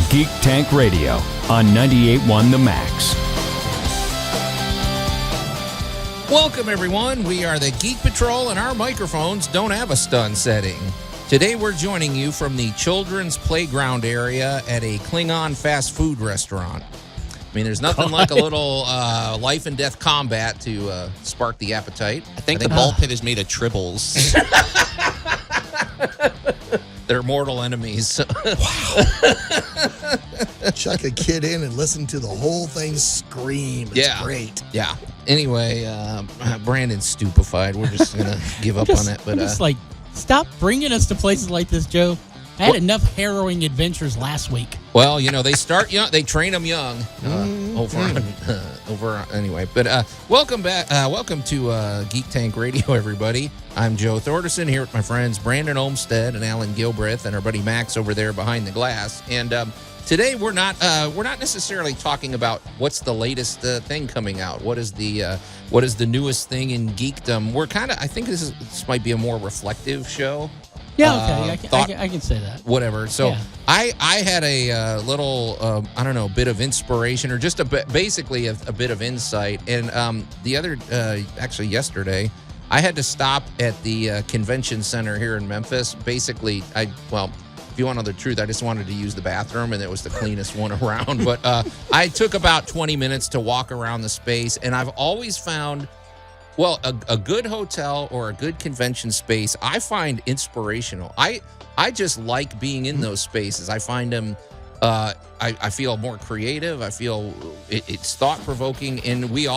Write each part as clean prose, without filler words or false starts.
Geek Tank Radio on 98.1 The Max. Welcome, everyone. We are the Geek Patrol, and our microphones don't have a stun setting. Today, we're joining you from the children's playground area at a Klingon fast food restaurant. I mean, there's nothing like a little life and death combat to spark the appetite. I think the ball pit is made of tribbles. They're mortal enemies. Wow. Chuck a kid in and listen to the whole thing scream. It's great. Yeah. Anyway, Brandon's stupefied. We're just going to give up on it. But just stop bringing us to places like this, Joe. I had enough harrowing adventures last week. Well, you know, they start young. They train them young. Anyway. But welcome back. Welcome to Geek Tank Radio, everybody. I'm Joe Thorderson here with my friends Brandon Olmstead and Alan Gilbreth and our buddy Max over there behind the glass. And today we're not necessarily talking about what's the latest thing coming out. What is the newest thing in geekdom? We're I think this might be a more reflective show. Yeah, okay, I can say that. Whatever. So yeah. I had a little, bit of inspiration or just basically a bit of insight. And actually yesterday, I had to stop at the convention center here in Memphis. Basically, if you want to know the truth, I just wanted to use the bathroom, and it was the cleanest one around. But I took about 20 minutes to walk around the space, and I've always found... Well, a good hotel or a good convention space, I find inspirational. I just like being in those spaces. I find them, I feel more creative. I feel it's thought-provoking, and we're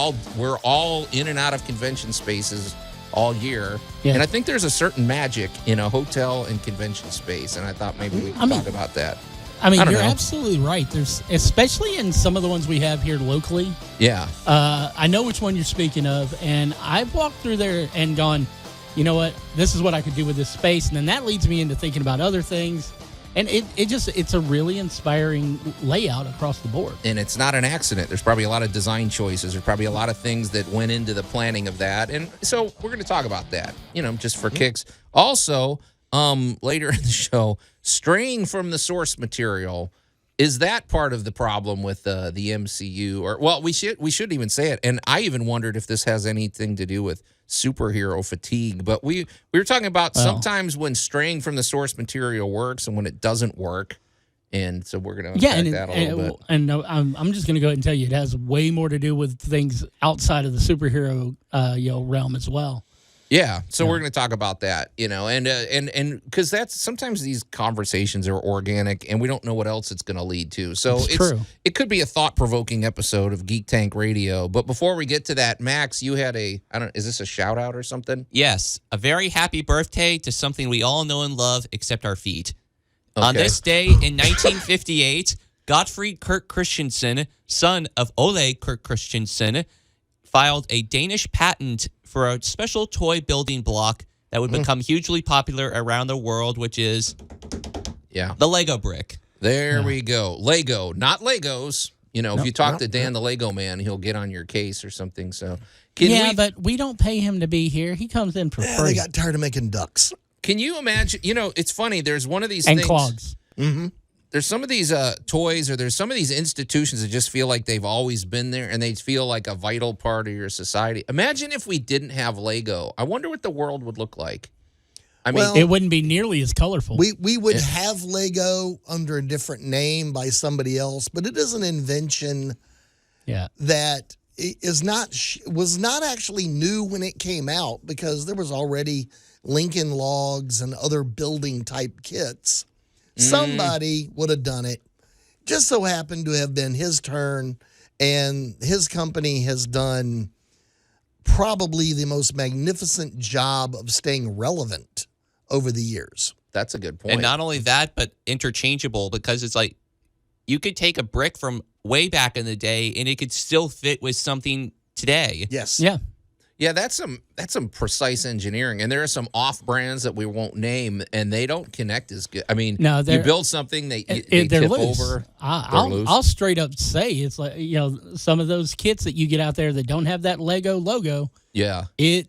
all in and out of convention spaces all year. Yeah. And I think there's a certain magic in a hotel and convention space, and I thought maybe we could talk about that. I mean, you're absolutely right. There's, especially in some of the ones we have here locally. Yeah. I know which one you're speaking of, and I've walked through there and gone, you know what, this is what I could do with this space, and then that leads me into thinking about other things, and it's a really inspiring layout across the board. And it's not an accident. There's probably a lot of design choices. There's probably a lot of things that went into the planning of that, and so we're going to talk about that, just for kicks. Also, later in the show, straying from the source material, is that part of the problem with the MCU? Or we shouldn't even say it. And I even wondered if this has anything to do with superhero fatigue. But we were talking about sometimes when straying from the source material works and when it doesn't work. And so we're going to unpack that a little bit. And I'm just going to go ahead and tell you, it has way more to do with things outside of the superhero realm as well. Yeah, so we're going to talk about that, and because that's sometimes these conversations are organic, and we don't know what else it's going to lead to. So true. It could be a thought-provoking episode of Geek Tank Radio. But before we get to that, Max, you had is this a shout-out or something? Yes, a very happy birthday to something we all know and love except our feet. Okay. On this day in 1958, Gottfried Kirk Christensen, son of Ole Kirk Christensen, filed a Danish patent for a special toy building block that would become hugely popular around the world, which is the Lego brick. There we go. Lego, not Legos. If you talk to Dan the Lego man, he'll get on your case or something. So, but we don't pay him to be here. He comes in for free. They got tired of making ducks. Can you imagine? It's funny. There's one of these and things. Clogs. Mm-hmm. There's some of these toys, or there's some of these institutions that just feel like they've always been there, and they feel like a vital part of your society. Imagine if we didn't have Lego. I wonder what the world would look like. I mean, it wouldn't be nearly as colorful. We would have Lego under a different name by somebody else, but it is an invention that was not actually new when it came out, because there was already Lincoln Logs and other building type kits. Somebody would have done it. Just so happened to have been his turn, and his company has done probably the most magnificent job of staying relevant over the years. That's a good point. And not only that, but interchangeable, because it's like you could take a brick from way back in the day and it could still fit with something today. Yes. Yeah. Yeah, that's some precise engineering, and there are some off brands that we won't name, and they don't connect as good. I mean, you build something, they tip loose. over. I'll straight up say it's like some of those kits that you get out there that don't have that Lego logo. Yeah, you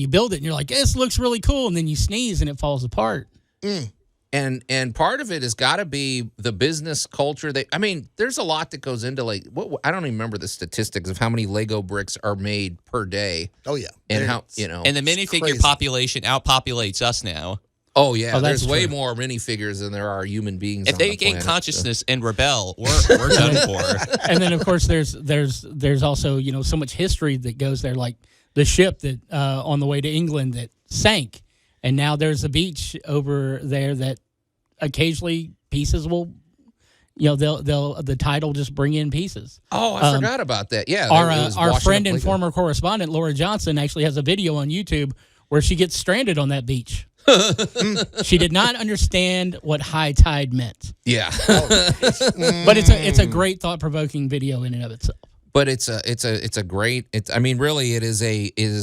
build it and you're like, this looks really cool, and then you sneeze and it falls apart. And And part of it has got to be the business culture. There's a lot that goes into I don't even remember the statistics of how many Lego bricks are made per day. Oh yeah, and and the minifigure population outpopulates us now. Oh yeah, there's way true. more minifigures than there are human beings. If they gain consciousness and rebel, we're done for. And then of course there's also so much history that goes there, like the ship that on the way to England that sank, and now there's a beach over there that occasionally pieces will. They'll the tide will just bring in pieces. Oh, I forgot about that. Yeah, our friend and former correspondent Laura Johnson actually has a video on YouTube where she gets stranded on that beach. She did not understand what high tide meant. Yeah, but it's a great thought-provoking video in and of itself. But it's a great. Really, it is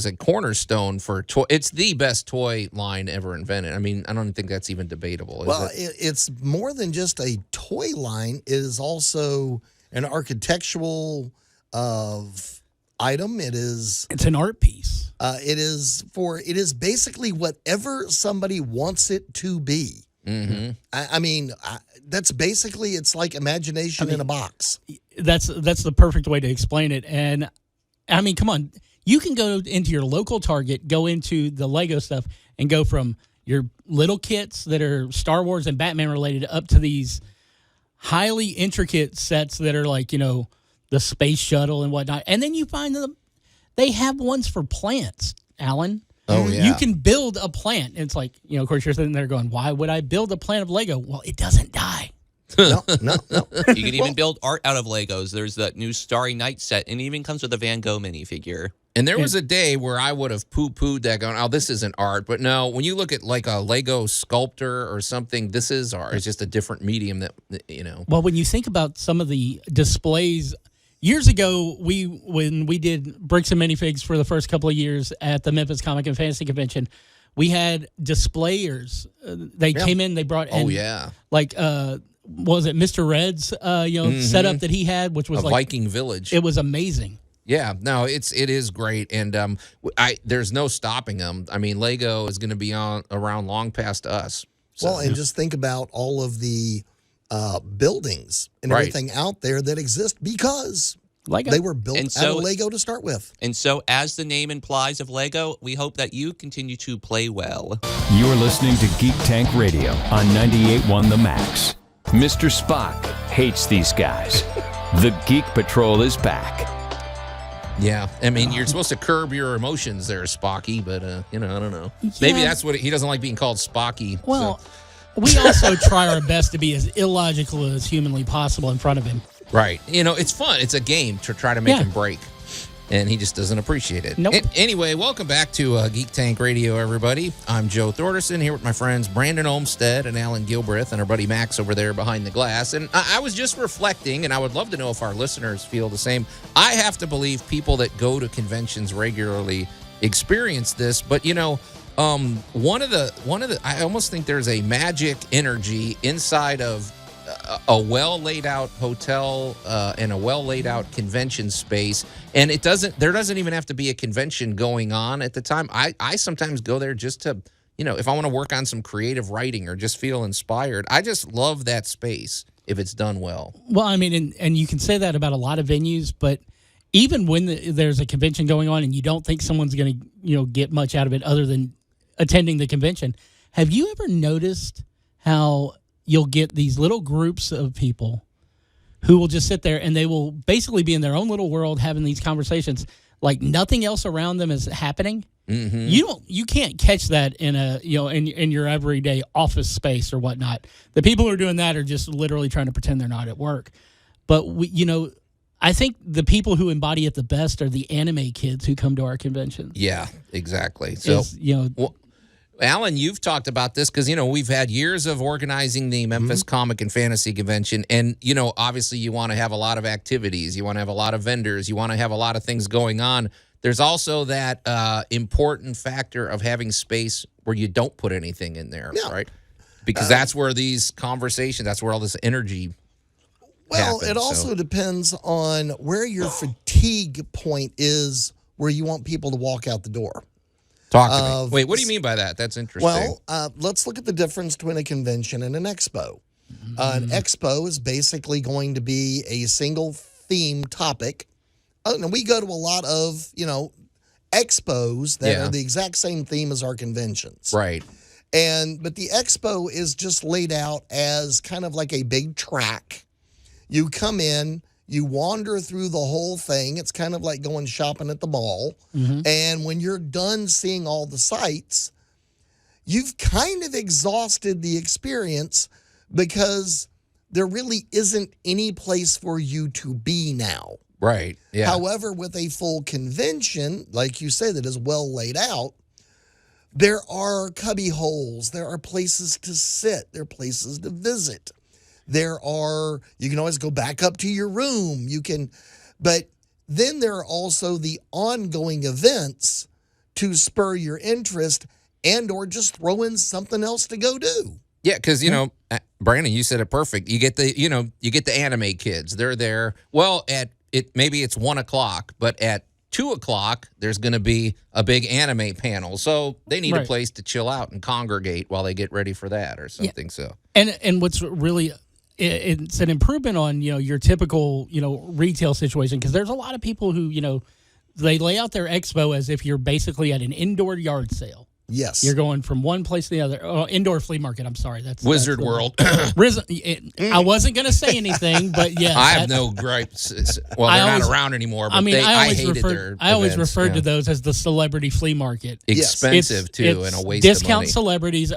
a cornerstone for toy. It's the best toy line ever invented. I don't think that's even debatable. It's more than just a toy line. It is also an architectural item. It's an art piece. It is basically whatever somebody wants it to be. Mm-hmm. That's basically, it's like imagination in a box. That's the perfect way to explain it. And come on, you can go into your local Target, go into the Lego stuff, and go from your little kits that are Star Wars and Batman related up to these highly intricate sets that are like the space shuttle and whatnot. And then you find them. They have ones for plants, Alan. Oh, yeah. You can build a plant. It's like, of course, you're sitting there going, why would I build a plant of Lego? Well, it doesn't die. No. You can even build art out of Legos. There's that new Starry Night set, and it even comes with a Van Gogh minifigure. And there was a day where I would have poo-pooed that going, oh, this isn't art. But no, when you look at like a Lego sculptor or something, this is art. It's just a different medium that. Well, when you think about some of the displays. Years ago, when we did bricks and minifigs for the first couple of years at the Memphis Comic and Fantasy Convention, we had displayers. They came in, they brought in. Oh yeah. Like was it Mr. Red's setup that he had, which was a Viking village. It was amazing. Yeah, no, it is great, and there's no stopping them. Lego is going to be around long past us. So. Well, and just think about all of the buildings and everything out there that exist because they were built out of Lego to start with. And so, as the name implies of Lego, we hope that you continue to play well. You're listening to Geek Tank Radio on 98.1 The Max. Mr. Spock hates these guys. The Geek Patrol is back. Yeah, you're supposed to curb your emotions there, Spocky, but, I don't know. Yeah. Maybe that's what he doesn't like being called Spocky. Well, we also try our best to be as illogical as humanly possible in front of him. Right. It's fun. It's a game to try to make him break. And he just doesn't appreciate it. Nope. Anyway, welcome back to Geek Tank Radio, everybody. I'm Joe Thorderson here with my friends Brandon Olmstead and Alan Gilbreth and our buddy Max over there behind the glass. And I was just reflecting, and I would love to know if our listeners feel the same. I have to believe people that go to conventions regularly experience this, but one of the I almost think there's a magic energy inside of a well laid out hotel and a well laid out convention space, and there doesn't even have to be a convention going on at the time. I sometimes go there just to if I want to work on some creative writing or just feel inspired. I just love that space if it's done well. Well, and you can say that about a lot of venues, but even when there's a convention going on and you don't think someone's going to get much out of it other than attending the convention, have you ever noticed how you'll get these little groups of people who will just sit there and they will basically be in their own little world having these conversations like nothing else around them is happening? Mm-hmm. You can't catch that in in your everyday office space or whatnot. The people who are doing that are just literally trying to pretend they're not at work. But I think the people who embody it the best are the anime kids who come to our conventions. Yeah, exactly. So Alan, you've talked about this because, we've had years of organizing the Memphis Comic and Fantasy Convention. And, obviously you want to have a lot of activities. You want to have a lot of vendors. You want to have a lot of things going on. There's also that important factor of having space where you don't put anything in there, right? Because that's where these conversations, that's where all this energy happens. It also depends on where your fatigue point is where you want people to walk out the door. Talk to me. Wait, what do you mean by that? That's interesting. Well, let's look at the difference between a convention and an expo. An expo is basically going to be a single theme topic. And we go to a lot of, expos that are the exact same theme as our conventions. Right. But the expo is just laid out as kind of like a big track. You come in, you wander through the whole thing. It's kind of like going shopping at the mall. And when you're done seeing all the sights, you've kind of exhausted the experience because there really isn't any place for you to be now. Right. Yeah. However, with a full convention, like you say, that is well laid out, there are cubby holes. There are places to sit. There are places to visit. You can always go back up to your room. But then there are also the ongoing events to spur your interest and or just throw in something else to go do. Yeah, because, Brandon, you said it perfect. You get the anime kids. They're there. Well, maybe it's 1 o'clock, but at 2 o'clock, there's going to be a big anime panel. So they need a place to chill out and congregate while they get ready for that or something. Yeah. So and what's really, it's an improvement on, your typical, retail situation, because there's a lot of people who, they lay out their expo as if you're basically at an indoor yard sale. Yes. You're going from one place to the other. Indoor flea market, I'm sorry. That's Wizard World. I wasn't going to say anything, but yeah. I have no gripes. Well, they're not around anymore, but I always referred to those as the celebrity flea market. Expensive, too, and a waste of money. Discount celebrities,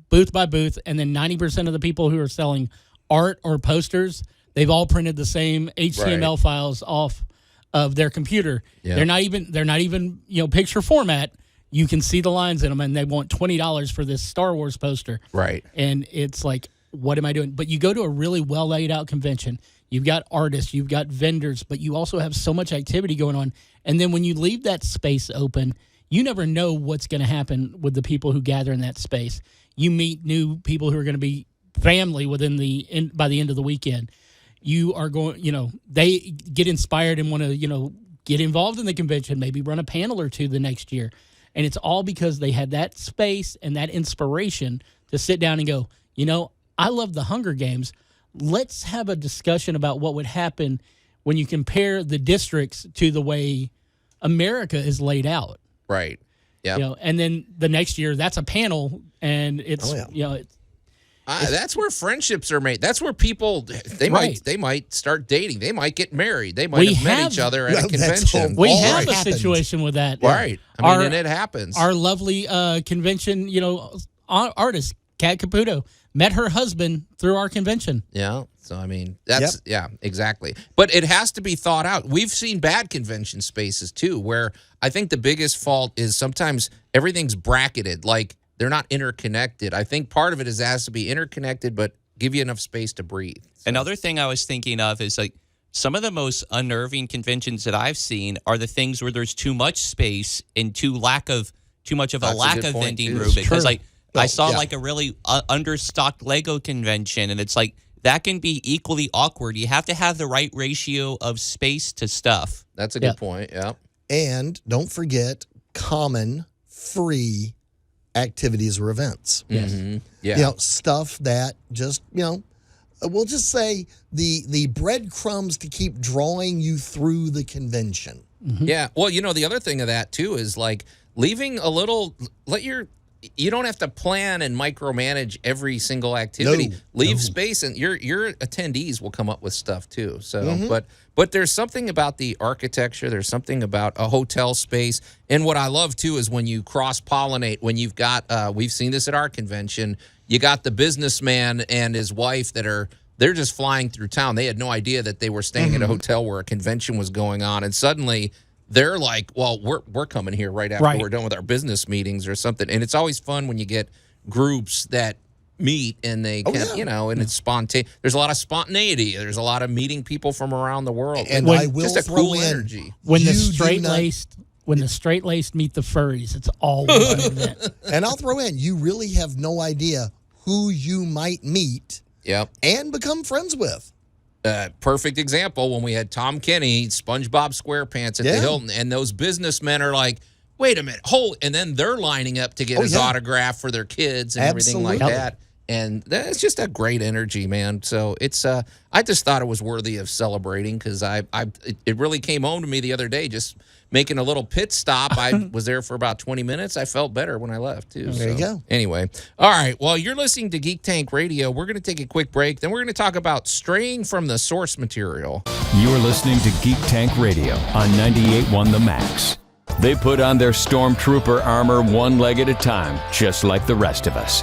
booth by booth, and then 90% of the people who are selling art or posters, they've all printed the same HTML files off of their computer. Yeah. They're not even picture format. You can see the lines in them, and they want $20 for this Star Wars poster. Right. And it's like, what am I doing? But you go to a really well laid out convention. You've got artists, you've got vendors, but you also have so much activity going on. And then when you leave that space open, you never know what's going to happen with the people who gather in that space. You meet new people who are going to be family by the end of the weekend. You are going, they get inspired and want to, get involved in the convention, maybe run a panel or two the next year. And it's all because they had that space and that inspiration to sit down and go, I love the Hunger Games. Let's have a discussion about what would happen when you compare the districts to the way America is laid out. Right. Yeah. And then the next year, that's a panel, and it's, that's where friendships are made. That's where people they might start dating. They might get married. They might have met each other at a convention. We have a situation with that. Right. And it happens. Our lovely convention, artist, Kat Caputo, met her husband through our convention. Yeah. So, that's, exactly. But it has to be thought out. We've seen bad convention spaces, too, where I think the biggest fault is sometimes everything's bracketed. Like, they're not interconnected. I think part of it has to be interconnected, but give you enough space to breathe. So. Another thing I was thinking of is like some of the most unnerving conventions that I've seen are the things where there's too much space and too much of a lack of vending room. Because I saw like a really understocked Lego convention, and it's like that can be equally awkward. You have to have the right ratio of space to stuff. That's a good point. Yeah. And don't forget common free activities or events. Mm-hmm. Yeah. Stuff that just, we'll just say the breadcrumbs to keep drawing you through the convention. Mm-hmm. Yeah. Well, the other thing of that too is like leaving a little, you don't have to plan and micromanage every single activity. Leave space, and your attendees will come up with stuff too. So, but there's something about the architecture. There's something about a hotel space, and what I love too is when you cross-pollinate. When you've got, we've seen this at our convention. You got the businessman and his wife they're just flying through town. They had no idea that they were staying at a hotel where a convention was going on, and suddenly they're like, well, we're coming here right after we're done with our business meetings or something. And it's always fun when you get groups that meet and they and it's spontaneous. There's a lot of spontaneity. There's a lot of meeting people from around the world. And I will just a throw cool in, energy. When the straight-laced meet the furries, it's all one event. And I'll throw in, you really have no idea who you might meet and become friends with. Perfect example when we had Tom Kenny, SpongeBob SquarePants at the Hilton, and those businessmen are like, wait a minute, and then they're lining up to get his autograph for their kids and everything like that. And that's just a great energy, man. So it's I just thought it was worthy of celebrating because it really came home to me the other day. Just making a little pit stop. I was there for about 20 minutes. I felt better when I left too. There you go. Anyway, all right. Well, you're listening to Geek Tank Radio. We're going to take a quick break. Then we're going to talk about straying from the source material. You're listening to Geek Tank Radio on 98.1 The Max. They put on their stormtrooper armor one leg at a time, just like the rest of us.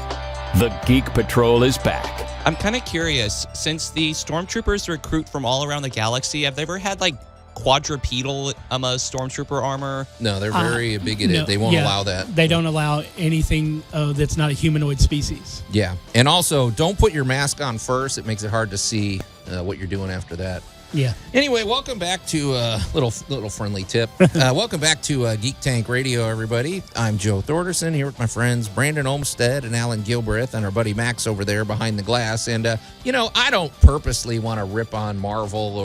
The Geek Patrol is back. I'm kind of curious, since the stormtroopers recruit from all around the galaxy, have they ever had like quadrupedal stormtrooper armor? No, they're very bigoted. No, they won't allow that. They don't allow anything that's not a humanoid species. Yeah. And also, don't put your mask on first. It makes it hard to see what you're doing after that. Yeah. Anyway, welcome back to little friendly tip. Welcome back to Geek Tank Radio, everybody. I'm Joe Thorderson here with my friends Brandon Olmstead and Alan Gilbreth and our buddy Max over there behind the glass. And I don't purposely want to rip on Marvel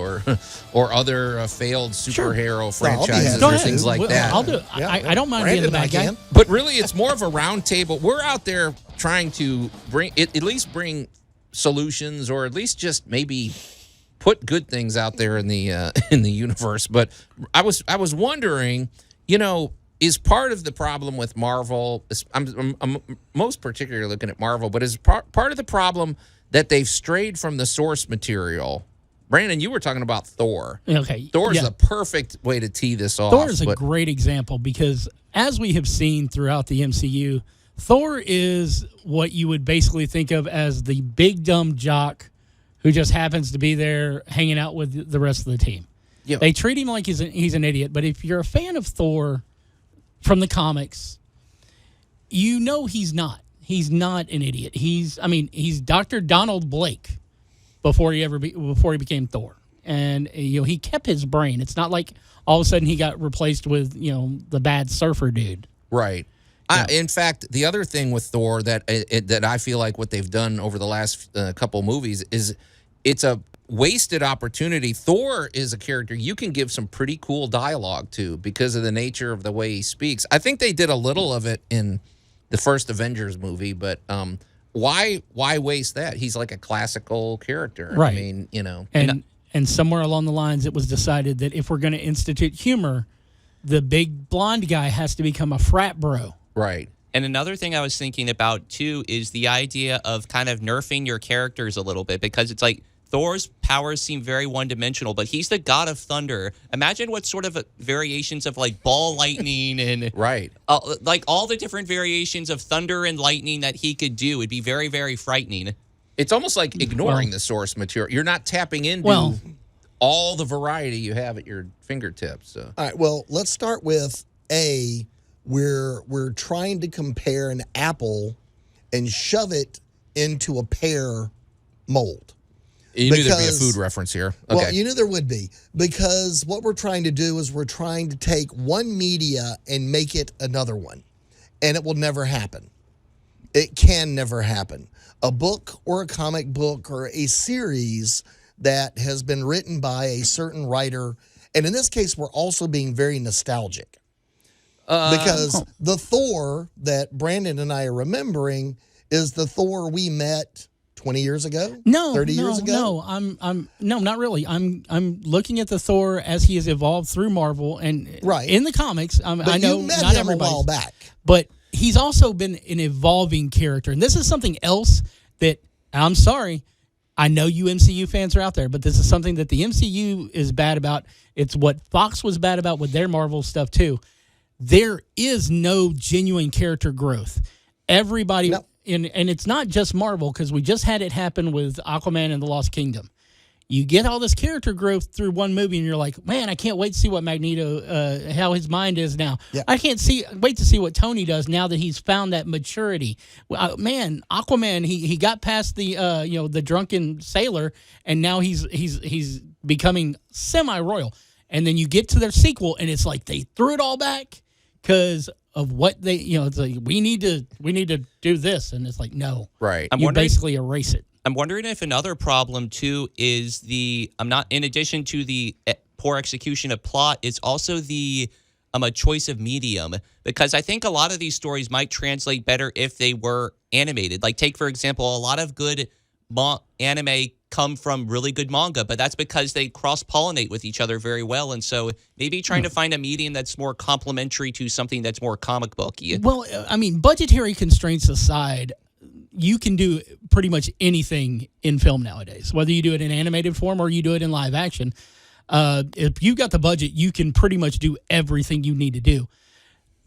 or other failed superhero franchises or things like that. I'll do it. Yeah, I don't mind being the bad guy. But really, it's more of a round table. We're out there trying to at least bring solutions, or at least just maybe put good things out there in the universe. But I was wondering, is part of the problem with Marvel? I'm most particularly looking at Marvel, but is part of the problem that they've strayed from the source material? Brandon, you were talking about Thor. Okay, Thor's the perfect way to tee this off. Thor is a great example because, as we have seen throughout the MCU, Thor is what you would basically think of as the big dumb jock who just happens to be there hanging out with the rest of the team. Yep. They treat him like he's an idiot. But if you're a fan of Thor from the comics, he's not. He's not an idiot. He's Dr. Donald Blake before he became Thor. And he kept his brain. It's not like all of a sudden he got replaced with the bad surfer dude. Right. Yeah. In fact, the other thing with Thor that I feel like what they've done over the last couple movies is it's a wasted opportunity. Thor is a character you can give some pretty cool dialogue to because of the nature of the way he speaks. I think they did a little of it in the first Avengers movie, but why waste that? He's like a classical character. Right. I mean, And somewhere along the lines, it was decided that if we're going to institute humor, the big blonde guy has to become a frat bro. Right. And another thing I was thinking about, too, is the idea of kind of nerfing your characters a little bit, because it's like Thor's powers seem very one-dimensional, but he's the god of thunder. Imagine what sort of variations of like ball lightning and right, like all the different variations of thunder and lightning that he could do. It'd be very, very frightening. It's almost like ignoring the source material. You're not tapping into all the variety you have at your fingertips. So. All right, well, let's start with we're trying to compare an apple and shove it into a pear mold. You knew there'd be a food reference here. Okay. Well, you knew there would be, because what we're trying to do is we're trying to take one media and make it another one, and it will never happen. It can never happen. A book or a comic book or a series that has been written by a certain writer, and in this case, we're also being very nostalgic. Because the Thor that Brandon and I are remembering is the Thor we met 20 years ago? 30 years ago? No, not really. I'm looking at the Thor as he has evolved through Marvel and in the comics. But I know you met not him a while back. But he's also been an evolving character. And this is something else that, I'm sorry, I know you MCU fans are out there, but this is something that the MCU is bad about. It's what Fox was bad about with their Marvel stuff too. There is no genuine character growth. Everybody... No. And it's not just Marvel, because we just had it happen with Aquaman and the Lost Kingdom. You get all this character growth through one movie, and you're like, man, I can't wait to see what Magneto, how his mind is now. Yeah. I can't wait to see what Tony does now that he's found that maturity. Man, Aquaman, he got past the drunken sailor, and now he's becoming semi-royal. And then you get to their sequel, and it's like they threw it all back because of what they, it's like, we need to do this. And it's like, no. Right. You basically erase it. I'm wondering if another problem, too, is in addition to the poor execution of plot, is also the a choice of medium, because I think a lot of these stories might translate better if they were animated. Like, take, for example, a lot of good anime come from really good manga, but that's because they cross-pollinate with each other very well. And so maybe trying to find a medium that's more complementary to something that's more comic booky. Well, I mean, budgetary constraints aside, you can do pretty much anything in film nowadays, whether you do it in animated form or you do it in live action. If you've got the budget, you can pretty much do everything you need to do.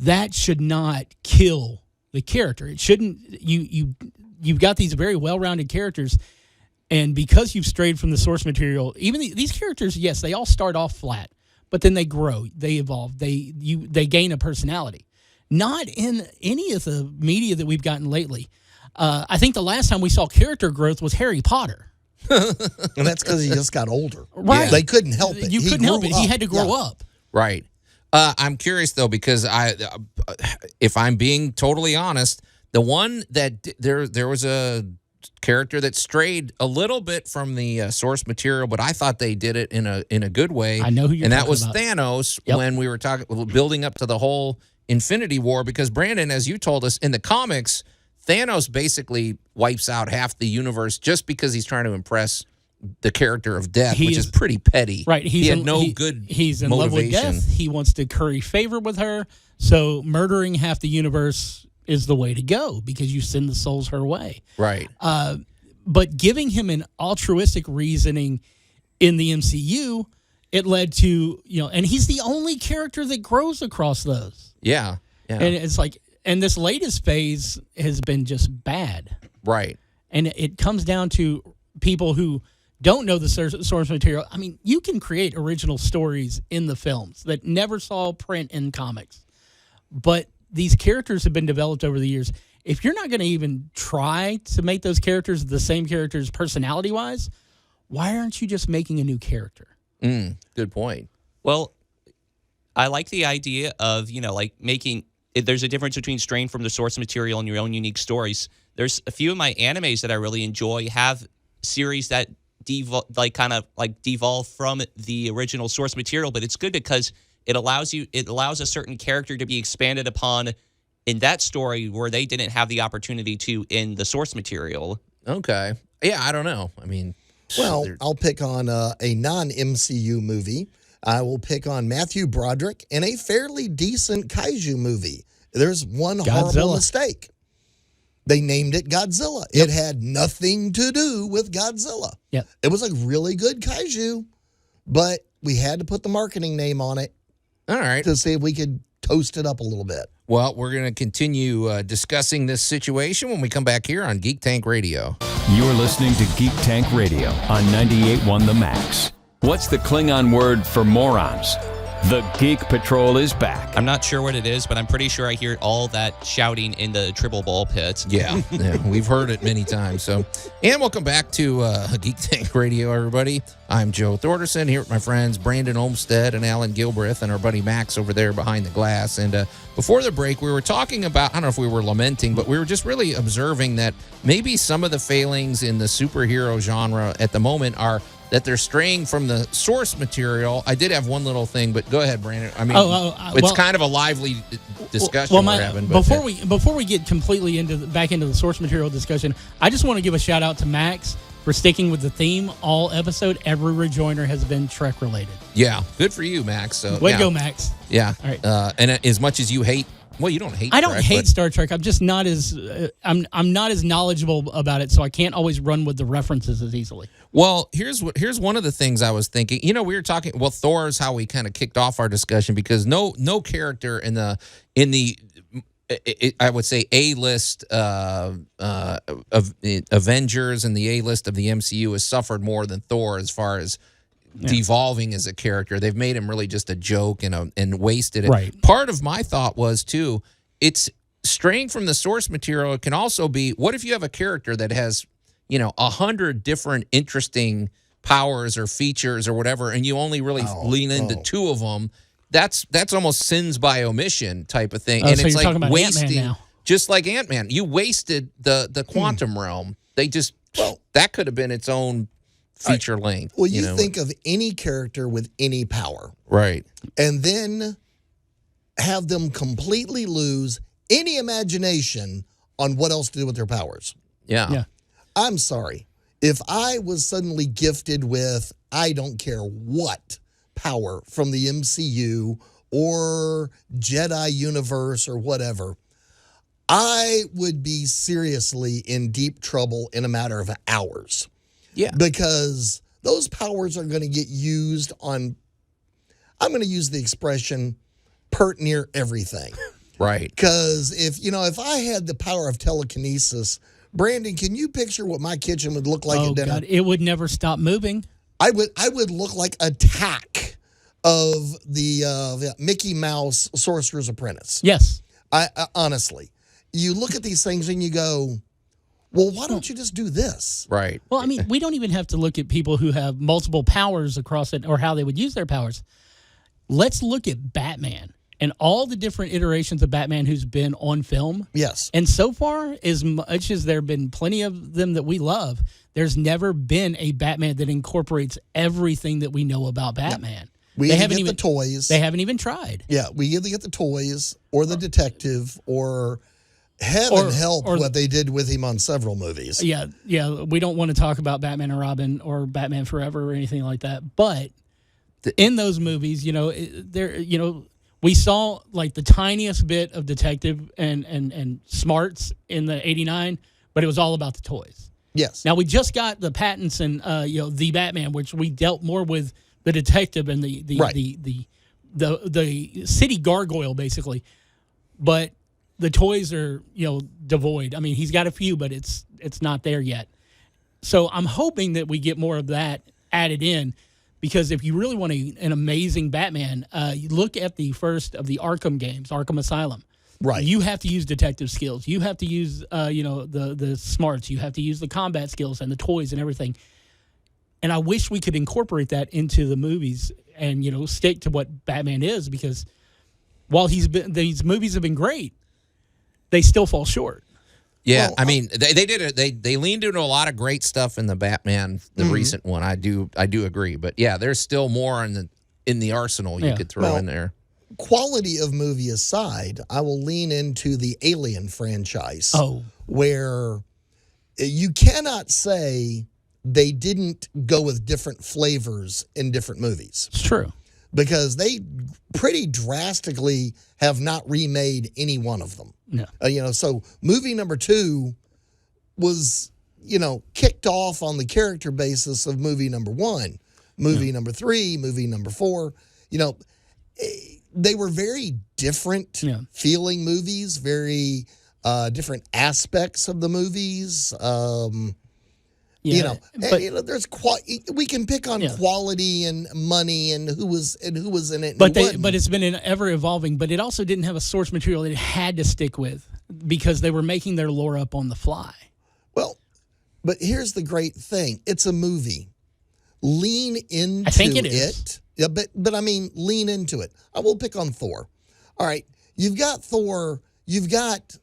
That should not kill the character. It shouldn't. You've got these very well-rounded characters, and because you've strayed from the source material, even these characters, yes, they all start off flat, but then they grow, they evolve, they gain a personality. Not in any of the media that we've gotten lately. I think the last time we saw character growth was Harry Potter. And that's because he just got older. Right. Yeah. They couldn't help it. You couldn't help it. He had to grow up. Right. I'm curious, though, because if I'm being totally honest, the one that there was a character that strayed a little bit from the source material, but I thought they did it in a good way. I know who you're talking about. And that was Thanos. Yep. When we were building up to the whole Infinity War, because Brandon, as you told us, in the comics, Thanos basically wipes out half the universe just because he's trying to impress the character of Death, which is pretty petty. Right. He's in love with Death. He wants to curry favor with her. So murdering half the universe is the way to go because you send the souls her way. Right. But giving him an altruistic reasoning in the MCU, it led to, and he's the only character that grows across those. Yeah. And it's like, and this latest phase has been just bad. Right. And it comes down to people who don't know the source material. I mean, you can create original stories in the films that never saw print in comics. But these characters have been developed over the years. If you're not going to even try to make those characters the same characters personality-wise, why aren't you just making a new character? Good point. Well, I like the idea of, making... There's a difference between straying from the source material and your own unique stories. There's a few of my animes that I really enjoy have series that devolve from the original source material, but it's good because it allows a certain character to be expanded upon in that story where they didn't have the opportunity to in the source material. Okay. Yeah, I don't know. I mean, well, I'll pick on a non-MCU movie. I will pick on Matthew Broderick in a fairly decent kaiju movie. There's one horrible mistake. They named it Godzilla. Yep. It had nothing to do with Godzilla. Yep. It was a really good kaiju, but we had to put the marketing name on it. All right. To see if we could toast it up a little bit. Well, we're going to continue discussing this situation when we come back here on Geek Tank Radio. You're listening to Geek Tank Radio on 98.1 The Max. What's the Klingon word for morons? The Geek Patrol is back. I'm not sure what it is, but I'm pretty sure I hear all that shouting in the triple ball pit. Yeah, we've heard it many times. So, and welcome back to Geek Tank Radio, everybody. I'm Joe Thorderson here with my friends Brandon Olmstead and Alan Gilbreth and our buddy Max over there behind the glass. And before the break, we were talking about, I don't know if we were lamenting, but we were just really observing that maybe some of the failings in the superhero genre at the moment are that they're straying from the source material. I did have one little thing, but go ahead, Brandon. I mean, it's kind of a lively discussion we're having. But before we get completely back into the source material discussion, I just want to give a shout out to Max for sticking with the theme all episode. Every rejoinder has been Trek related. Yeah, good for you, Max. So, Way to go, Max. Yeah. All right. And as much as you hate. Well, you don't hate. I don't hate Star Trek. I'm just not as I'm not as knowledgeable about it, so I can't always run with the references as easily. Well, here's one of the things I was thinking. We were talking. Well, Thor is how we kind of kicked off our discussion because no character in the I would say A-list of Avengers and the A-list of the MCU has suffered more than Thor as far as devolving as a character. They've made him really just a joke and wasted it. Right. Part of my thought was too, it's straying from the source material. It can also be, what if you have a character that has 100 different interesting powers or features or whatever, and you only really lean into two of them? That's almost sins by omission type of thing. And so it's you're like talking about wasting, Ant-Man now. just like Ant-Man. You wasted the quantum realm. They just that could have been its own feature length. Well, you think of any character with any power. Right. And then have them completely lose any imagination on what else to do with their powers. Yeah. I'm sorry. If I was suddenly gifted with, I don't care what power from the MCU or Jedi universe or whatever, I would be seriously in deep trouble in a matter of hours. Yeah. Because those powers are going to get used on, I'm going to use the expression, pert near everything. Right. Because if I had the power of telekinesis, Brandon, can you picture what my kitchen would look like at dinner? God, it would never stop moving. I would look like a tack of the Mickey Mouse Sorcerer's Apprentice. Yes. I honestly, you look at these things and you go, well, why don't you just do this? Right. Well, I mean, we don't even have to look at people who have multiple powers across it or how they would use their powers. Let's look at Batman and all the different iterations of Batman who's been on film. Yes. And so far, as much as there have been plenty of them that we love, there's never been a Batman that incorporates everything that we know about Batman. Yeah. We either get the toys. They haven't even tried. Yeah, we either get the toys or the detective or heaven help what they did with him on several movies. Yeah. We don't want to talk about Batman and Robin or Batman Forever or anything like that. But in those movies, we saw like the tiniest bit of detective and smarts in the 89, but it was all about the toys. Yes. Now we just got the Pattinson, the Batman, which we dealt more with the detective and the city gargoyle basically, but the toys are devoid. I mean, he's got a few, but it's not there yet. So I'm hoping that we get more of that added in, because if you really want an amazing Batman, you look at the first of the Arkham games, Arkham Asylum. Right. You have to use detective skills. You have to use the smarts. You have to use the combat skills and the toys and everything. And I wish we could incorporate that into the movies and, stick to what Batman is, because while these movies have been great, they still fall short. Yeah, well, I mean, they did it. They leaned into a lot of great stuff in the Batman, the recent one. I do agree, but yeah, there's still more in the arsenal you could throw in there. Quality of movie aside, I will lean into the Alien franchise. Where you cannot say they didn't go with different flavors in different movies. It's true. Because they pretty drastically have not remade any one of them. Yeah. So movie number 2 was, kicked off on the character basis of movie number 1. Movie number 3, movie number 4, they were very different feeling movies, very different aspects of the movies. There's we can pick on quality and money and who was in it. But it's been ever evolving. But it also didn't have a source material that it had to stick with, because they were making their lore up on the fly. Well, but here's the great thing: it's a movie. Lean into I think it is. Yeah, but I mean, lean into it. I will pick on Thor. All right, you've got Thor. You've got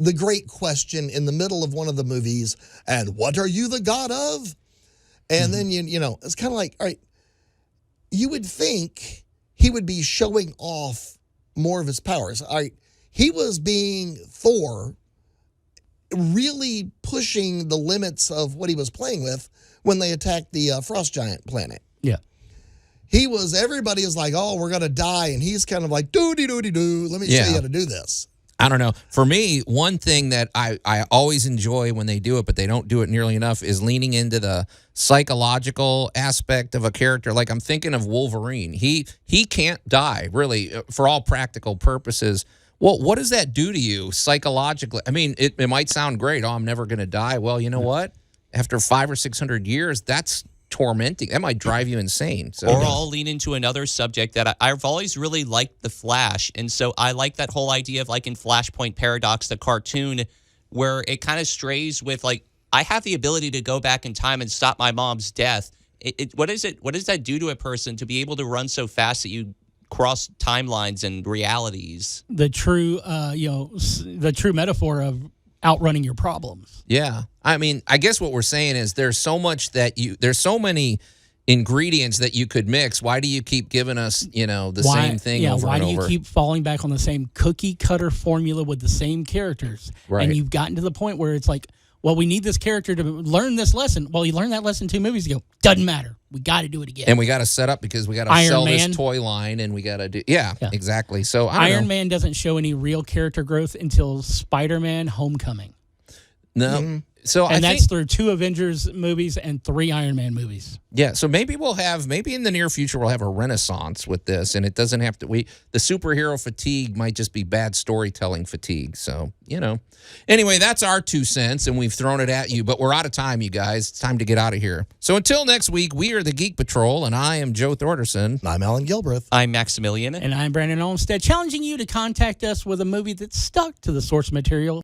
the great question in the middle of one of the movies, and what are you the god of? And then, it's kind of like, all right, you would think he would be showing off more of his powers. All right, he was being Thor, really pushing the limits of what he was playing with when they attacked the frost giant planet. Yeah. Everybody is like, oh, we're going to die. And he's kind of like, doo-dee-doo-dee-doo. Let me show you how to do this. I don't know. For me, one thing that I always enjoy when they do it, but they don't do it nearly enough, is leaning into the psychological aspect of a character. Like, I'm thinking of Wolverine. He can't die, really, for all practical purposes. Well, what does that do to you psychologically? I mean, it might sound great. Oh, I'm never going to die. Well, you know what? After 500 or 600 years, that's tormenting. That might drive you insane. So, or I'll lean into another subject that I've always really liked, The Flash. And so I like that whole idea of, like, in Flashpoint Paradox, the cartoon, where it kind of strays with, like, I have the ability to go back in time and stop my mom's death. What does that do to a person to be able to run so fast that you cross timelines and realities? The true metaphor of outrunning your problems. Yeah. I mean, I guess what we're saying is there's so many ingredients that you could mix. Why do you keep giving us, the same thing over why and do over? you keep falling back on the same cookie cutter formula with the same characters? Right. And you've gotten to the point where it's like, well, we need this character to learn this lesson. Well, you learned that lesson 2 movies ago. Doesn't matter. We got to do it again. And we got to set up because we got to sell this toy line, and we got to do. Yeah, exactly. So Iron Man doesn't show any real character growth until Spider-Man: Homecoming. No. Mm-hmm. So that's through 2 Avengers movies and 3 Iron Man movies. Yeah, so maybe maybe in the near future we'll have a renaissance with this, and it doesn't have to. The superhero fatigue might just be bad storytelling fatigue. So anyway, that's our 2 cents, and we've thrown it at you, but we're out of time, you guys. It's time to get out of here. So until next week, we are the Geek Patrol, and I am Joe Thorderson. I'm Alan Gilbreth. I'm Maximilian. And I'm Brandon Olmstead, challenging you to contact us with a movie that's stuck to the source material